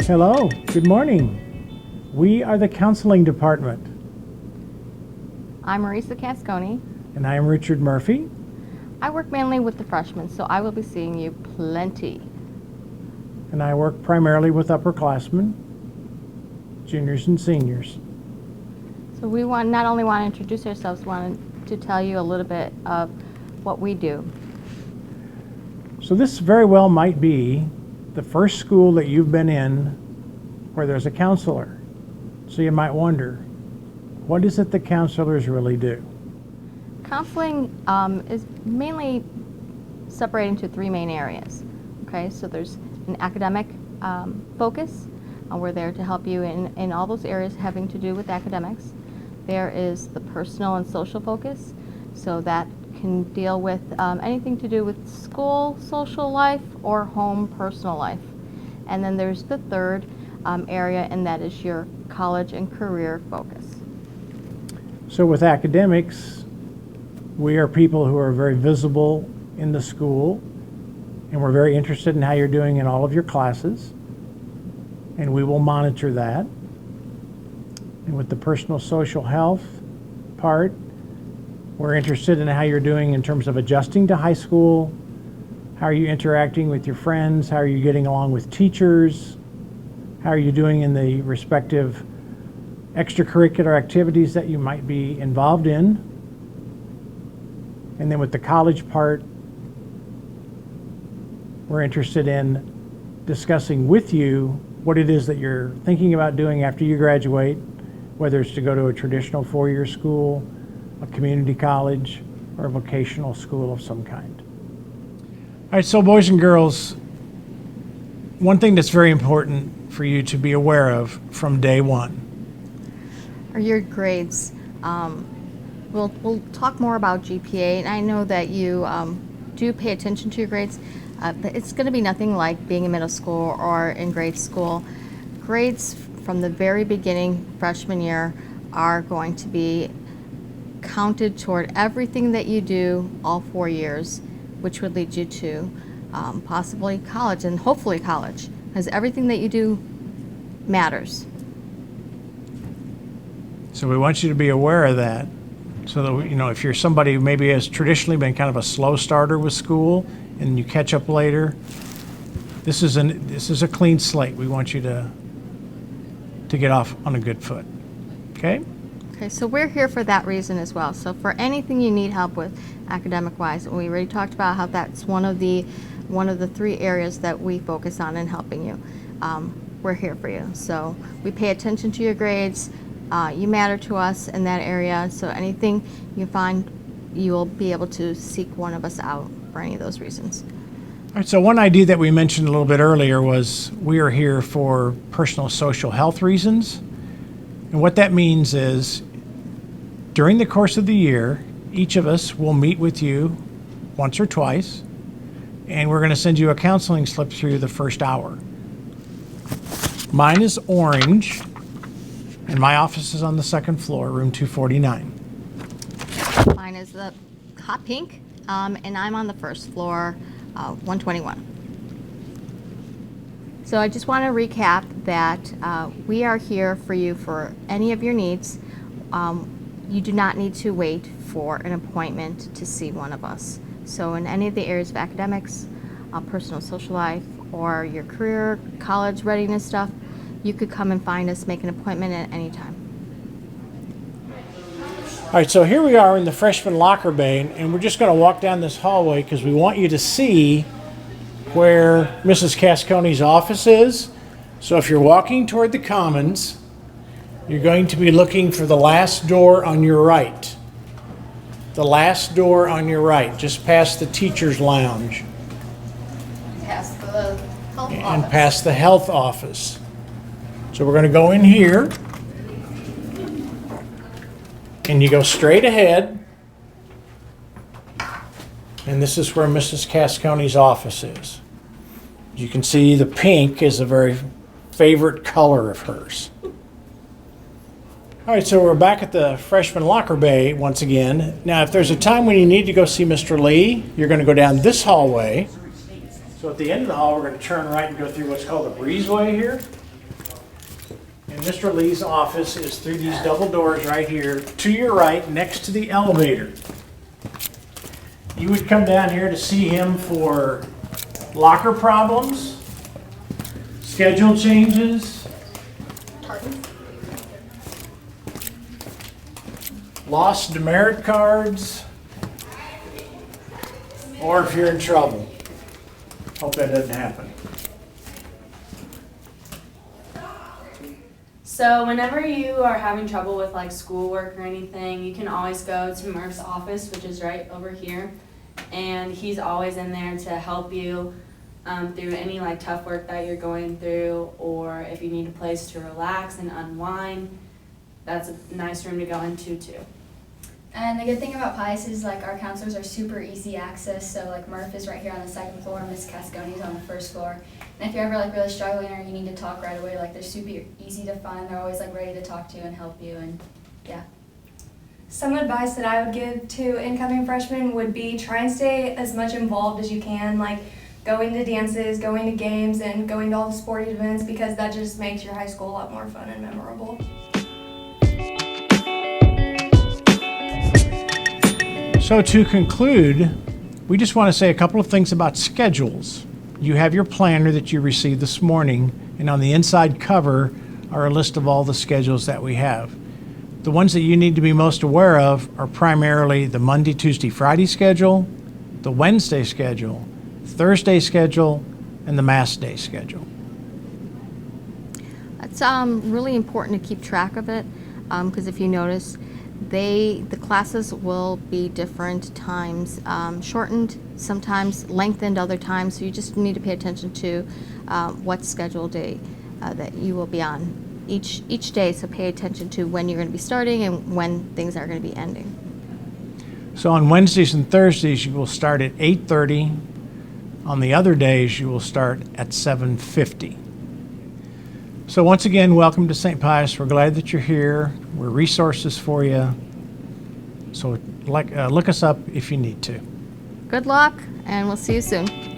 Hello, good morning. We are the counseling department, I'm Marisa Cascone. and I am Richard Murphy. I work mainly with the freshmen, so I will be seeing you plenty. And I work primarily with upperclassmen, juniors and seniors. So we not only want to introduce ourselves, we want to tell you a little bit of what we do. So this very well might be the first school that you've been in where there's a counselor. So you might wonder, what is it that counselors really do? Counseling is mainly separated into three main areas. Okay, so there's an academic focus. We're there to help you in all those areas having to do with academics. There is the personal and social focus, so that can deal with anything to do with school, social life, or home personal life. And then there's the third area, and that is your college and career focus. So with academics, we are people who are very visible in the school, and we're very interested in how you're doing in all of your classes, and we will monitor that. And with the personal social health part, we're interested in how you're doing in terms of adjusting to high school. How are you interacting with your friends? How are you getting along with teachers? How are you doing in the respective extracurricular activities that you might be involved in? And then with the college part, we're interested in discussing with you what it is that you're thinking about doing after you graduate, whether it's to go to a traditional four-year school, a community college, or a vocational school of some kind. All right, so boys and girls, one thing that's very important for you to be aware of from day one Are your grades. We'll talk more about GPA, and I know that you do pay attention to your grades, but it's going to be nothing like being in middle school or in grade school. Grades from the very beginning, freshman year, are going to be counted toward everything that you do all 4 years, which would lead you to possibly college, and hopefully college, because everything that you do matters. So we want you to be aware of that, so that, you know, if you're somebody who maybe has traditionally been kind of a slow starter with school and you catch up later, this is a clean slate. We want you to get off on a good foot. Okay? Okay, so we're here for that reason as well. So for anything you need help with academic-wise, we already talked about how that's one of the three areas that we focus on in helping you. We're here for you. So we pay attention to your grades. You matter to us in that area. So anything you find, you will be able to seek one of us out for any of those reasons. All right, so one idea that we mentioned a little bit earlier was we are here for personal social health reasons. And what that means is during the course of the year, each of us will meet with you once or twice, and we're going to send you a counseling slip through the first hour. Mine is orange, and my office is on the second floor, room 249. Mine is the hot pink, and I'm on the first floor, 121. So I just want to recap that we are here for you for any of your needs. You do not need to wait for an appointment to see one of us. So in any of the areas of academics, personal social life, or your career, college readiness stuff, you could come and find us, make an appointment at any time. All right, so here we are in the freshman locker bay, and we're just going to walk down this hallway because we want you to see where Mrs. Cascone's office is. So if you're walking toward the Commons, you're going to be looking for the last door on your right. The last door on your right, just past the teacher's lounge. Past the health And office. past the health office. So we're going to go in here. And you go straight ahead. And this is where Mrs. Cascone's office is. You can see the pink is a very favorite color of hers. All right, so we're back at the freshman locker bay once again. Now, if there's a time when you need to go see Mr. Lee, you're going to go down this hallway. So at the end of the hall, we're going to turn right and go through what's called the breezeway here. Mr. Lee's office is through these double doors right here, to your right, next to the elevator. You would come down here to see him for locker problems, schedule changes, lost demerit cards, or if you're in trouble. Hope that doesn't happen. So whenever you are having trouble with like schoolwork or anything, you can always go to Murph's office, which is right over here. And he's always in there to help you through any like tough work that you're going through, or if you need a place to relax and unwind, that's a nice room to go into too. And the good thing about Pius is like our counselors are super easy access. So like Murph is right here on the second floor, Miss Cascone is on the first floor. And if you're ever like really struggling or you need to talk right away, like they're super easy to find. They're always like ready to talk to you and help you, and yeah. Some advice that I would give to incoming freshmen would be try and stay as much involved as you can, like going to dances, going to games, and going to all the sporting events, because that just makes your high school a lot more fun and memorable. So to conclude, we just want to say a couple of things about schedules. You have your planner that you received this morning, and on the inside cover are a list of all the schedules that we have. The ones that you need to be most aware of are primarily the Monday, Tuesday, Friday schedule, the Wednesday schedule, Thursday schedule, and the Mass Day schedule. It's really important to keep track of it, because if you notice, the classes will be different times, shortened, sometimes lengthened other times, so you just need to pay attention to what schedule day that you will be on each day, so pay attention to when you're going to be starting and when things are going to be ending. So on Wednesdays and Thursdays, you will start at 8:30. On the other days, you will start at 7:50. So once again, welcome to St. Pius. We're glad that you're here. We're resources for you. So look us up if you need to. Good luck, and we'll see you soon.